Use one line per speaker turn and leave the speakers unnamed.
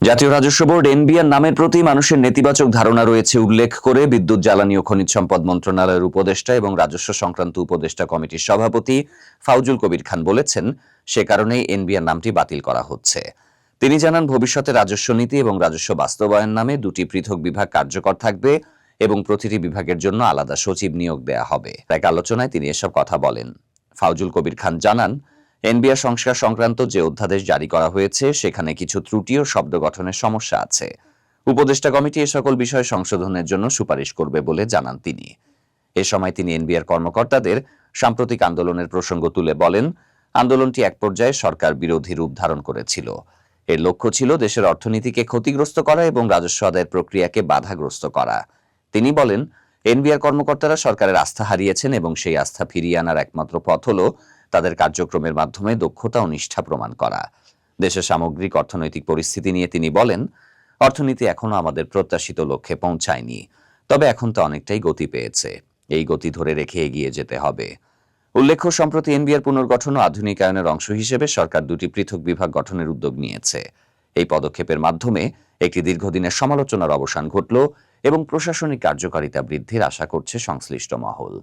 জাতীয় রাজস্ব board NBR নামের প্রতি মানুষের নেতিবাচক ধারণা রয়েছে উল্লেখ করে বিদ্যুৎ, জ্বালানি ও খনিজ সম্পদ মন্ত্রণালয়ের উপদেষ্টা এবং রাজস্ব সংক্রান্ত উপদেষ্টা কমিটির সভাপতি ফাউজুল কবির খান বলেছেন, সে কারণেই এনবিআর নামটি বাতিল করা হচ্ছে। তিনি জানান, ভবিষ্যতে রাজস্ব নীতি এবং রাজস্ব বাস্তবায়ন নামে দুটি পৃথক বিভাগ কার্যকর থাকবে এবং প্রতিটি বিভাগের জন্য আলাদা সচিব নিয়োগ দেয়া হবে। এক আলোচনায় তিনি এসব কথা বলেন। ফাউজুল কবির খান জানান, এনবিআর সংস্কার সংক্রান্ত যে অধ্যাদেশ জারি করা হয়েছে সেখানে কিছু ত্রুটি ও শব্দ গঠনের সমস্যা আছে। উপদেষ্টা কমিটি এ সকল বিষয় সংশোধনের জন্য সুপারিশ করবে বলে জানান তিনি। এ সময় তিনি এনবিআর কর্মকর্তাদের সাম্প্রতিক আন্দোলনের প্রসঙ্গ তুলে বলেন, আন্দোলনটি এক পর্যায়ে সরকার বিরোধী রূপ ধারণ করেছিল। এর লক্ষ্য ছিল দেশের অর্থনীতিকে ক্ষতিগ্রস্ত করা এবং রাজস্ব আদায়ের প্রক্রিয়াকে বাধাগ্রস্ত করা। তিনি বলেন, এনবিআর কর্মকর্তারা সরকারের আস্থা হারিয়েছেন এবং সেই আস্থা ফিরিয়ে আনার একমাত্র পথ হল তাদের কার্যক্রমের মাধ্যমে দক্ষতা ও নিষ্ঠা প্রমাণ করা। দেশের সামগ্রিক অর্থনৈতিক পরিস্থিতি নিয়ে তিনি বলেন, অর্থনীতি এখনো আমাদের প্রত্যাশিত লক্ষ্যে পৌঁছায়নি, তবে এখন তা অনেকটাই গতি পেয়েছে। এই গতি ধরে রেখে এগিয়ে যেতে হবে। উল্লেখ্য, সম্প্রতি এনবিআর পুনর্গঠন ও আধুনিকায়নের অংশ হিসেবে সরকার দুটি পৃথক বিভাগ গঠনের উদ্যোগ নিয়েছে। এই পদক্ষেপের মাধ্যমে একটি দীর্ঘদিনের সমালোচনার অবসান ঘটল এবং প্রশাসনিক কার্যকারিতা বৃদ্ধির আশা করছে সংশ্লিষ্ট মহল।